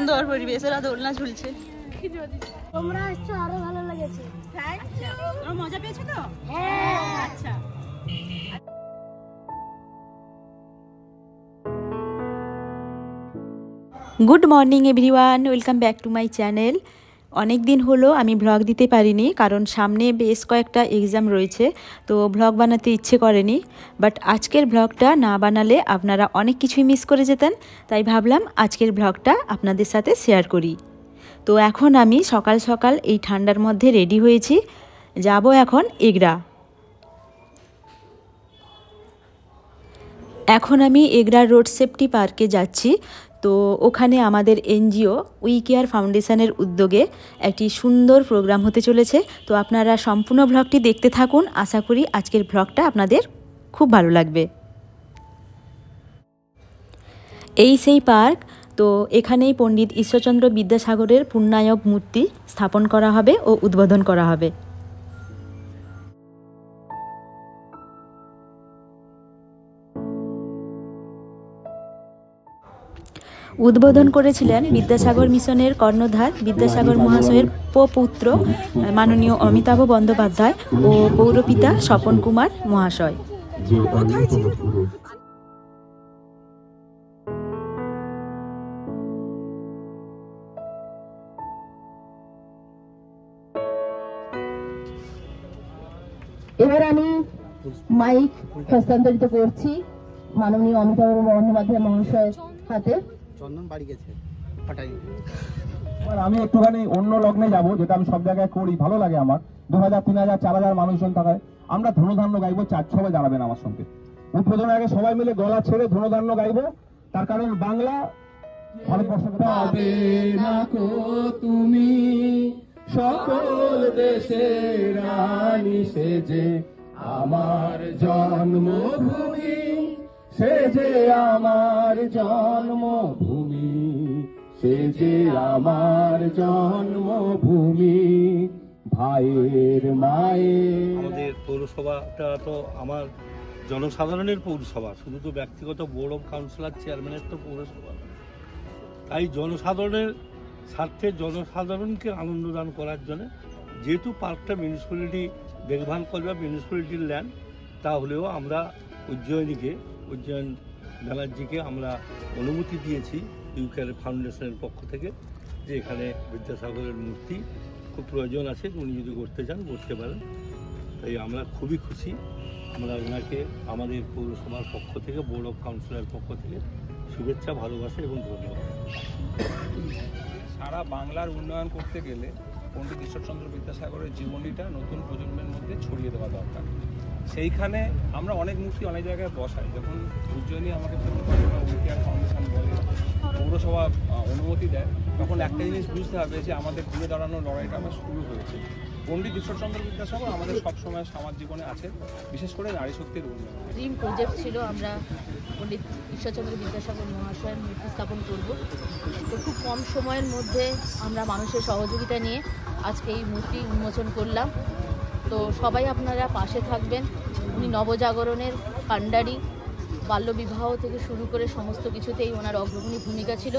সুন্দর পরিবেশ, ওরা দোলনা ঝুলছে। তোমরা আসছো আরো ভালো লেগেছে। তোমরা মজা পেয়েছো তো? হ্যাঁ। আচ্ছা। Good morning everyone, welcome back to my channel. অনেক দিন হলো আমি ভ্লগ দিতে পারিনি, কারণ সামনে বেশ কয়েকটা এক্সাম রয়েছে, তো ভ্লগ বানাতে ইচ্ছে করেনি। বাট আজকের ভ্লগটা না বানালে আপনারা অনেক কিছুই মিস করে যেতেন, তাই ভাবলাম আজকের ভ্লগটা আপনাদের সাথে শেয়ার করি। তো এখন আমি সকাল সকাল এই ঠান্ডার মধ্যে রেডি হয়েছি, যাব এখন এগরা। এখন আমি এগরা রোড সেফটি পার্কে যাচ্ছি। তো ওখানে আমাদের এনজিও উই কেয়ার ফাউন্ডেশনের উদ্যোগে একটি সুন্দর প্রোগ্রাম হতে চলেছে। তো আপনারা সম্পূর্ণ ভ্লগটি দেখতে থাকুন, আশা করি আজকের ভ্লগটা আপনাদের খুব ভালো লাগবে। এই সেই পার্ক, তো এখানেই পণ্ডিত ঈশ্বরচন্দ্র বিদ্যাসাগরের পূর্ণায়ব মূর্তি স্থাপন করা হবে ও উদ্বোধন করা হবে। উদ্বোধন করেছিলেন বিদ্যাসাগর মিশনের কর্ণধার বিদ্যাসাগর মহাশয়ের পুত্র মাননীয় অমিতাভ বন্দ্যোপাধ্যায় ও পৌরপিতা স্বপন কুমার মহাশয়। এবার আমি মাইক হস্তান্তরিত করছি মাননীয় অমিতাভ বন্দ্যোপাধ্যায় মহাশয়ের হাতে। চন্দন বাড়ি গেছে। আমি একটুখানি অন্য লগ্নে যাব, যেটা আমি সব জায়গায় করি, ভালো লাগে আমার। 2000, 3000, 4000 মানুষজন থাকায় আমরা ধনধান্য গাইবো। 4-6 দাঁড়াবেন আমার সঙ্গে। উদ্বোধনের আগে সবাই মিলে গলা ছেড়ে ধনধান্য গাইবো, তার কারণ বাংলা ভারতবর্ষে তুমি সকল দেশের রানী সেজে আমার জন্মভূমি, সেজে আমার জন্মভূমি, সেজে আমার জন্মভূমি, ভাইয়ের মায়ের। আমাদের পৌরসভাটা তো আমার জনসাধারণের পৌরসভা, শুধু তো ব্যক্তিগত বোর্ড অফ কাউন্সিলর চেয়ারম্যানের তো পৌরসভা। তাই জনসাধারণের স্বার্থে জনসাধারণকে আনন্দ দান করার জন্য, যেহেতু পার্কটা মিউনিসিপ্যালিটি দেখভাল করবে, মিউনিসিপ্যালিটির ল্যান্ড, তাহলেও আমরা উজ্জয়ন ব্যানার্জিকে আমরা অনুমতি দিয়েছি উই কেয়ার ফাউন্ডেশনের পক্ষ থেকে, যে এখানে বিদ্যাসাগরের মূর্তি খুব প্রয়োজন আছে, উনি যদি করতে চান করতে পারেন। তাই আমরা খুবই খুশি। আমরা ওনাকে আমাদের পৌরসভার পক্ষ থেকে, বোর্ড অফ কাউন্সিলরের পক্ষ থেকে শুভেচ্ছা, ভালোবাসা এবং ধন্যবাদ। সারা বাংলার উন্নয়ন করতে গেলে পণ্ডিত ঈশ্বরচন্দ্র বিদ্যাসাগরের জীবনীটা নতুন প্রজন্মের মধ্যে ছড়িয়ে দেওয়া দরকার। সেইখানে আমরা অনেক মূর্তি অনেক জায়গায় বসাই। যখন উজ্জয়িনী আমাকে ফোন করে বা উই কেয়ার ফাউন্ডেশন বলে, পৌরসভা অনুমতি দেয়, তখন একটা জিনিস বুঝতে হবে যে আমাদের ঘুরে দাঁড়ানোর লড়াইটা আবার শুরু হয়েছে। পণ্ডিত ঈশ্বরচন্দ্র বিদ্যাসাগর আমাদের সবসময় সমাজ জীবনে আছে, বিশেষ করে নারী শক্তির উন্নয়ন। ড্রিম প্রজেক্ট ছিল আমরা পণ্ডিত ঈশ্বরচন্দ্র বিদ্যাসাগর মহাশয়ের মূর্তি স্থাপন করব। তো খুব কম সময়ের মধ্যে আমরা মানুষের সহযোগিতা নিয়ে আজকে এই মূর্তি উন্মোচন করলাম। তো সবাই আপনারা পাশে থাকবেন। উনি নবজাগরণের কাণ্ডারি, বাল্যবিবাহ থেকে শুরু করে সমস্ত কিছুতেই ওনার অগ্রগণী ভূমিকা ছিল।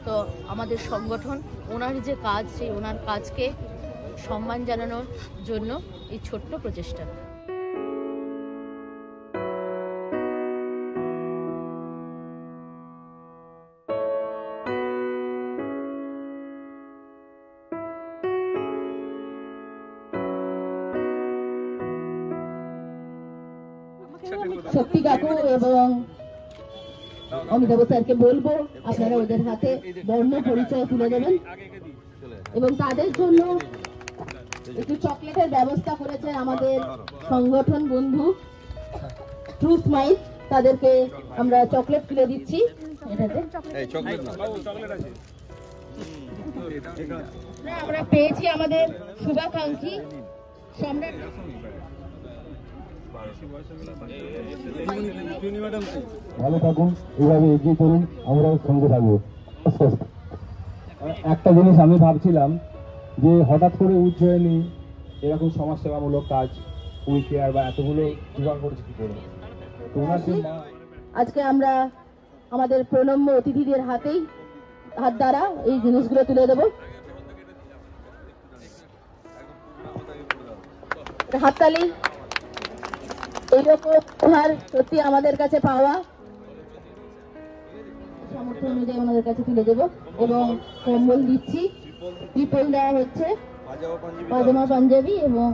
তো আমাদের সংগঠন ওনার যে কাজ, সেই ওনার কাজকে সম্মান জানানোর জন্য এই ছোট্ট প্রচেষ্টা। শক্তি কাকু এবং অমিতাভ স্যারকে বলবো আপনারা ওদের হাতে বর্ণ পরিচয় তুলে দেবেন, এবং তাদের জন্য একটু চকলেটের ব্যবস্থা করেছে আমাদের সংগঠন বন্ধু ট্রু স্মাইল। তাদেরকে আমরা চকলেট তুলে দিচ্ছি। এটাতে আমরা পেয়েছি আমাদের শুভাকাঙ্ক্ষী সম্রাট। ভালো থাকুন, এইভাবে এগিয়ে চলুন, আমরাও সঙ্গে থাকবো। একটা জিনিস আমি ভাবছিলাম যে হঠাৎ করে উজ্জয়িনী এরকম সমাজসেবামূলক কাজ উই কেয়ার বা এতগুলো জোগাড় করেছে কি করে? আজকে আমরা আমাদের প্রণম্য অতিথিদের হাতেই হাত দ্বারা এই জিনিসগুলো তুলে দেবো। হাততালি। এইরকম উপহার সত্যি আমাদের কাছে পাওয়া, সামর্থ্য অনুযায়ী আমাদের কাছে তুলে দেবো। এবং কম্বল দিচ্ছি, ত্রিপল দেওয়া হচ্ছে, পাজামা পাঞ্জাবি এবং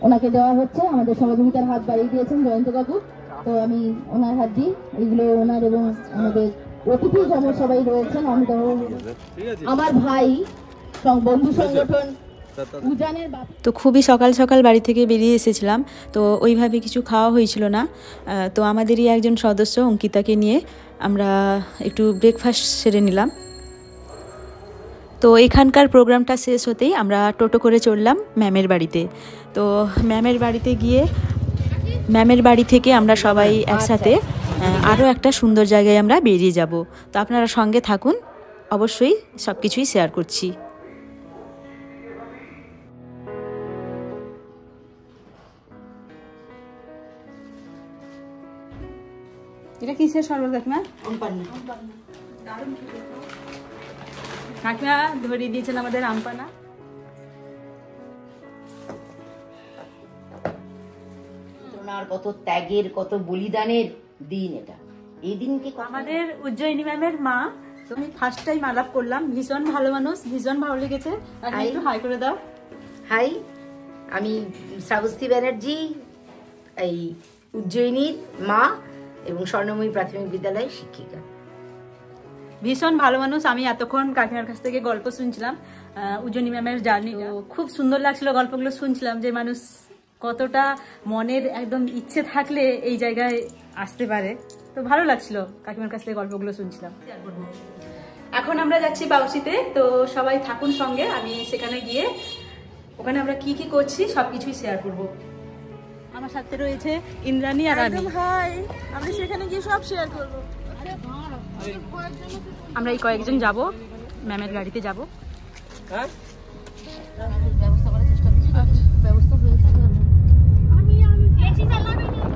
ওনাকে দেওয়া হচ্ছে। আমাদের সহযোগিতার হাত বাড়িয়ে দিয়েছেন জয়ন্ত কাকু, তো আমি ওনার হাত দিই। এইগুলো ওনার এবং আমাদের অতিথি যেমন সবাই রয়েছেন, অমিতাভ, আমার ভাই, বন্ধু সংগঠন উজানের বাবা। তো খুবই সকাল সকাল বাড়ি থেকে বেরিয়ে এসেছিলাম, তো ওইভাবে কিছু খাওয়া হয়েছিল না। তো আমাদেরই একজন সদস্য অঙ্কিতাকে নিয়ে আমরা একটু ব্রেকফাস্ট সেরে নিলাম। তো এখানকার প্রোগ্রামটা শেষ হতেই আমরা টোটো করে চললাম ম্যামের বাড়িতে। তো ম্যামের বাড়িতে গিয়ে ম্যামের বাড়ি থেকে আমরা সবাই একসাথে আরও একটা সুন্দর জায়গায় আমরা বেরিয়ে যাব। তো আপনারা সঙ্গে থাকুন, অবশ্যই সব কিছুই শেয়ার করছি। এটা কিসের শরবত কাকিমা? কাকিমা ধরিয়ে দিয়েছেন আমাদের আমপানা। কত ত্যাগের, কত বলিদানের দিন এটা। এই দিনকে আমাদের উজ্জয়িনী ম্যামের মা, তো আমি ফার্স্ট টাইম আলাপ করলাম, ভীষণ ভালো মানুষ, ভীষণ ভালো লেগেছে। একটু হাই করে দাও। হাই, আমি শ্রাবস্তী ব্যানার্জি, এই উজ্জয়িনীর মা এবং স্বর্ণময়ী প্রাথমিক বিদ্যালয়ের শিক্ষিকা। ভীষণ ভালো মানুষ। আমি এতক্ষণ কাকিমার কাছ থেকে গল্প শুনছিলাম উজ্জয়িনী ম্যামের জার্নি, খুব সুন্দর লাগছিল গল্পগুলো শুনছিলাম, যে মানুষ কতটা মনের একদম ইচ্ছে থাকলে এই জায়গায় আসতে পারে। তো ভালো লাগছিল কাকিমার কাছ থেকে গল্পগুলো শুনছিলাম। এখন আমরা যাচ্ছি বাউসিতে, তো সবাই থাকুন সঙ্গে। আমি সেখানে গিয়ে ওখানে আমরা কি কি করছি সবকিছুই শেয়ার করব। আমার সাথে রয়েছে ইন্দ্রাণী আর আমি। হাই, আমরা সেখানে গিয়ে সব শেয়ার করব। আমরা এই কয়েকজন যাব, ম্যামের গাড়িতে যাব। ব্যবস্থা করার চেষ্টা করছি, ব্যবস্থা হয়েছে। আমি এসি চালাবি না।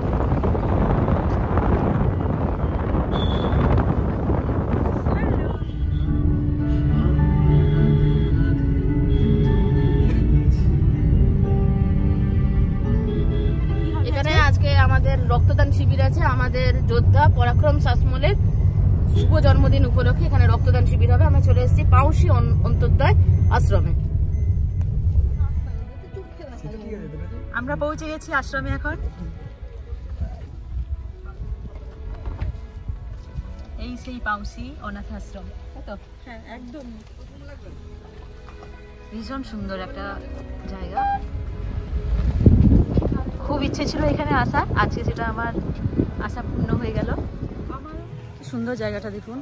এখানে আজকে আমাদের রক্তদান শিবির আছে। আমাদের যোদ্ধা পরাক্রম শাসমলের শুভ জন্মদিন উপলক্ষে এখানে রক্তদান শিবির হবে। আমরা চলে এসেছি পাউসি অন্তর্দয় আশ্রমে। আমরা পৌঁছে গেছি আশ্রমে। এখন এই সেই পাউসি অনাথ আশ্রম, তাই তো? হ্যাঁ, একদম ভীষণ সুন্দর একটা জায়গা। খুব ইচ্ছে ছিল এখানে আসার, আজকে সেটা আমার আশা পূর্ণ হয়ে গেল। কি সুন্দর জায়গাটা দেখুন।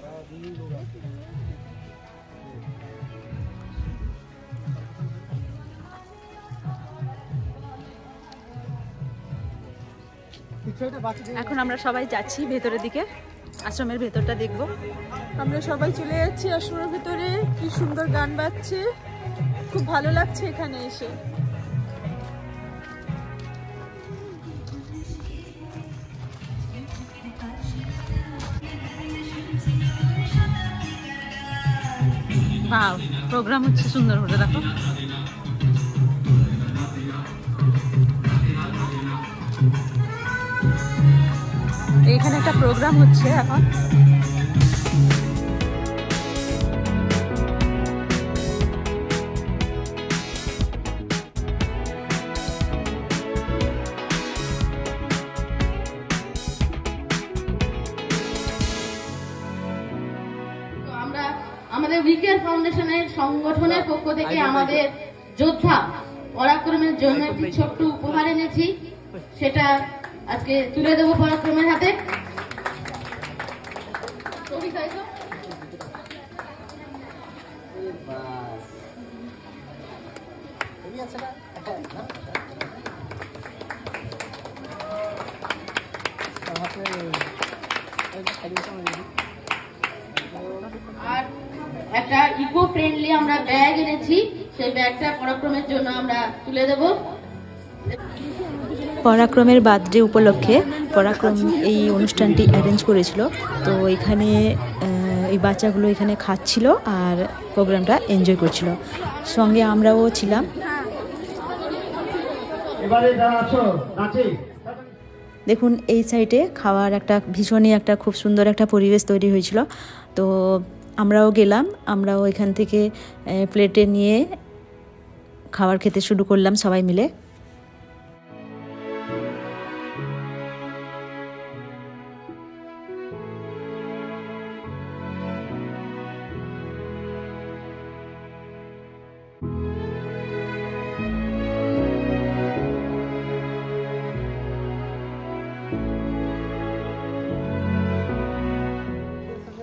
এখন আমরা সবাই যাচ্ছি ভেতরের দিকে, আশ্রমের ভেতরটা দেখবো। আমরা সবাই চলে যাচ্ছি আশ্রমের ভিতরে। কি সুন্দর গান বাজছে, খুব ভালো লাগছে এখানে এসে। বাহ, প্রোগ্রাম হচ্ছে সুন্দর করে, দেখো। এখানে একটা প্রোগ্রাম হচ্ছে এখন। আমাদের উইকেয়ার ফাউন্ডেশনের সংগঠনের পক্ষ থেকে আমাদের যোদ্ধা পরাক্রমের জন্য একটি ছোট্ট উপহার এনেছি, সেটা আজকে তুলে দেবো পরাক্রমের হাতে। আর একটা ইকো ফ্রেন্ডলি আমরা ব্যাগ এনেছি, সেই ব্যাগটা পরাক্রমের জন্য আমরা তুলে দেব। পরাক্রমের বার্থডে উপলক্ষে পরাক্রম এই অনুষ্ঠানটি অ্যারেঞ্জ করেছিল। তো এখানে এই বাচ্চাগুলো এখানে খাচ্ছিল আর প্রোগ্রামটা এনজয় করছিল, সঙ্গে আমরাও ছিলাম। দেখুন এই সাইডে খাওয়ার একটা ভীষণই একটা খুব সুন্দর একটা পরিবেশ তৈরি হয়েছিল। তো আমরাও গেলাম, আমরাও এখান থেকে প্লেটে নিয়ে খাবার খেতে শুরু করলাম সবাই মিলে।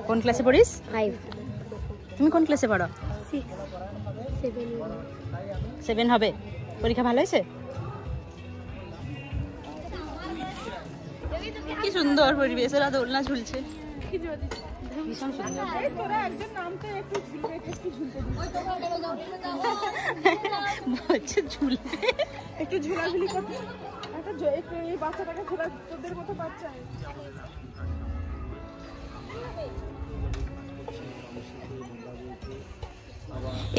কোন ক্লাসে পড়িস? 5। তুমি কোন ক্লাসে পড়ো? 6 7 হবে। পরীক্ষা ভালো হয়েছে? কি সুন্দর পরিবেশ, ওরা দোলনা ঝুলছে, ভীষণ সুন্দর। বলছে ঝুলবে, একটু ঝুলাঝুলি করতে, একটু এই বাচ্চাটাকে ঝোলা, তোদের মতো বাচ্চা।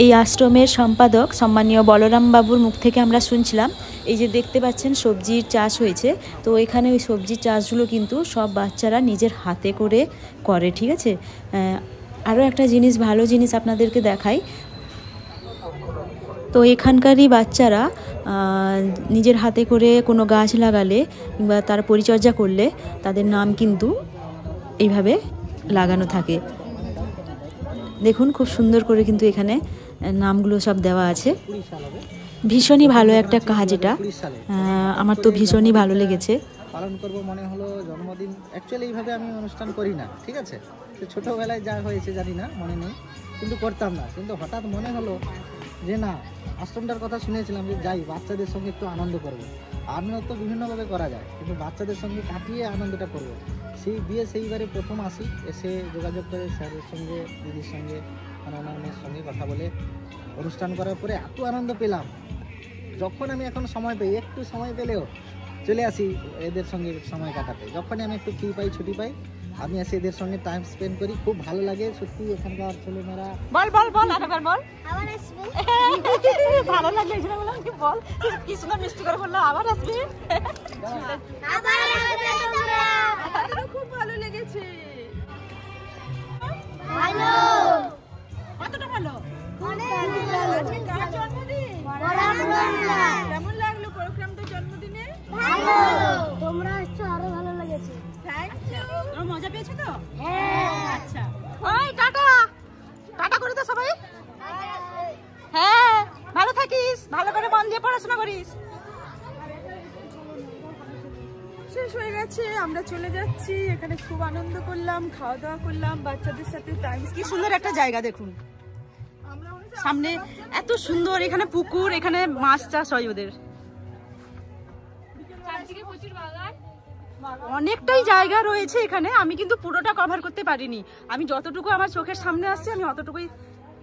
এই আশ্রমের সম্পাদক সম্মানীয় বলরাম বাবুর মুখ থেকে আমরা শুনছিলাম, এই যে দেখতে পাচ্ছেন সবজির চাষ হয়েছে, তো এখানে ওই সবজির চাষগুলো কিন্তু সব বাচ্চারা নিজের হাতে করে, ঠিক আছে। আরও একটা জিনিস, ভালো জিনিস আপনাদেরকে দেখাই, তো এখানকারই বাচ্চারা নিজের হাতে করে কোনো গাছ লাগালে কিংবা তার পরিচর্যা করলে তাদের নাম কিন্তু এইভাবে লাগানো থাকে। দেখুন খুব সুন্দর করে কিন্তু এখানে নামগুলো সব দেওয়া আছে। ভীষণই ভালো একটা কাজ এটা, আমার তো ভীষণই ভালো লেগেছে। পালন করব মনে হলো জন্মদিন, অ্যাকচুয়ালি এইভাবে আমি অনুষ্ঠান করি না, ঠিক আছে। তো ছোটোবেলায় যা হয়েছে জানি না, মনে নেই, কিন্তু করতাম না। কিন্তু হঠাৎ মনে হলো যে না, আশ্রমটার কথা শুনেছিলাম যে যাই বাচ্চাদের সঙ্গে একটু আনন্দ করবো। আনন্দ তো বিভিন্নভাবে করা যায়, কিন্তু বাচ্চাদের সঙ্গে কাটিয়ে আনন্দটা করবো। সেইবারে প্রথম আসি, এসে যোগাযোগ করে স্যারের সঙ্গে, দিদির সঙ্গে, অন্যান্যের সঙ্গে কথা বলে অনুষ্ঠান করার পরে এত আনন্দ পেলাম। যখন আমি এখন সময় পাই, একটু সময় পেলেও চলে আসি এদের সঙ্গে সময় কাটাতে। যখনই আমি একটু ফ্রি পাই, ছুটি পাই, আমি এসে এদের সঙ্গে টাইম স্পেন্ড করি, খুব ভালো লাগে সত্যি। এখানকার ছেলেমেয়েরা আরেকবার বল। আবার আসবে, ভালো লাগে এই জন্য বললাম কি বল, কি সুন্দর মিষ্টি করে বললো আবার আসবে। আবার আসবে তোমরা, আমাদেরও খুব ভালো লেগেছে। ভালো, কতটা ভালো? অনেক ভালো। আজকে কার জন্মদিন? কেমন লাগলো প্রোগ্রামটা জন্মদিনে? ভালো, তোমরা আসছো আরো ভালো লেগেছে। Thank you. তোমরা মজা পেয়েছো তো? হ্যাঁ। আচ্ছা, ওই টাটা টাটা করে দাও সবাই। হ্যাঁ, ভালো থাকিস, ভালো করে মন দিয়ে পড়াশোনা করিস। শেষ হয়ে গেছে, আমরা চলে যাচ্ছি। এখানে খুব আনন্দ করলাম, খাওয়া দাওয়া করলাম, বাচ্চাদের সাথে টাইম। কি সুন্দর একটা জায়গা দেখুন, সামনে এত সুন্দর, এখানে পুকুর, এখানে মাছ চাষ হয় ওদের। অনেকটাই জায়গা রয়েছে এখানে, আমি কিন্তু পুরোটা কভার করতে পারিনি। আমি যতটুকু আমার চোখের সামনে আসছে আমি অতটুকুই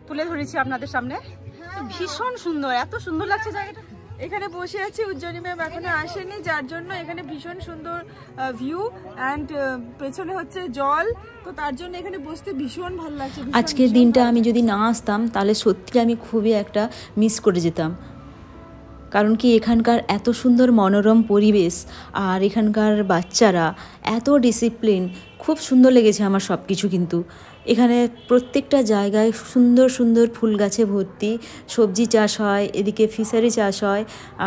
তুলে ধরেছি আপনাদের সামনে। ভীষণ সুন্দর, এত সুন্দর লাগছে জায়গাটা। এখানে বসে আছি, উজ্জ্বনী ম্যাম এখনো আসেনি, যার জন্য এখানে ভীষণ সুন্দর ভিউ অ্যান্ড পেছনে হচ্ছে জল, তো তার জন্য এখানে বসতে ভীষণ ভালো লাগছে। আজকের দিনটা আমি যদি না আসতাম তাহলে সত্যি আমি খুবই একটা মিস করে যেতাম, কারণ কি এখানকার এত সুন্দর মনোরম পরিবেশ আর এখানকার বাচ্চারা এত ডিসিপ্লিন, খুব সুন্দর লেগেছে আমার সব কিছু। কিন্তু এখানে প্রত্যেকটা জায়গায় সুন্দর সুন্দর ফুল গাছে ভর্তি, সবজি চাষ হয়, এদিকে ফিশারি চাষ হয়,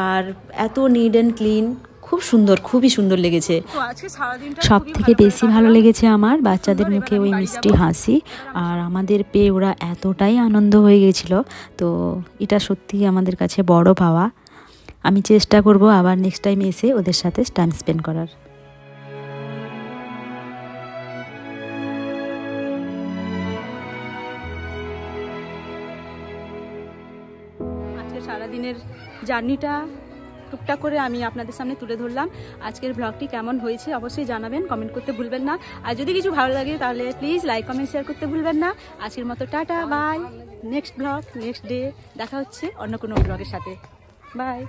আর এত নিট অ্যান্ড ক্লিন, খুব সুন্দর, খুবই সুন্দর লেগেছে। সব থেকে বেশি ভালো লেগেছে আমার বাচ্চাদের মুখে ওই মিষ্টি হাসি, আর আমাদের পেয়ে ওরা এতটাই আনন্দ হয়ে গেছিল। তো এটা সত্যিই আমাদের কাছে বড় পাওয়া। আমি চেষ্টা করব আবার নেক্সট টাইম এসে ওদের সাথে টাইম স্পেন্ড করার। আজকে সারাদিনের জার্নিটা টুকটাক করে আমি আপনাদের সামনে তুলে ধরলাম। আজকের ব্লগটি কেমন হয়েছে অবশ্যই জানাবেন, কমেন্ট করতে ভুলবেন না। আর যদি কিছু ভালো লাগে তাহলে প্লিজ লাইক, কমেন্ট, শেয়ার করতে ভুলবেন না। আজকের মতো tata, bye. Next blog, next day দেখা হচ্ছে অন্য কোনো ব্লগের সাথে। বাই।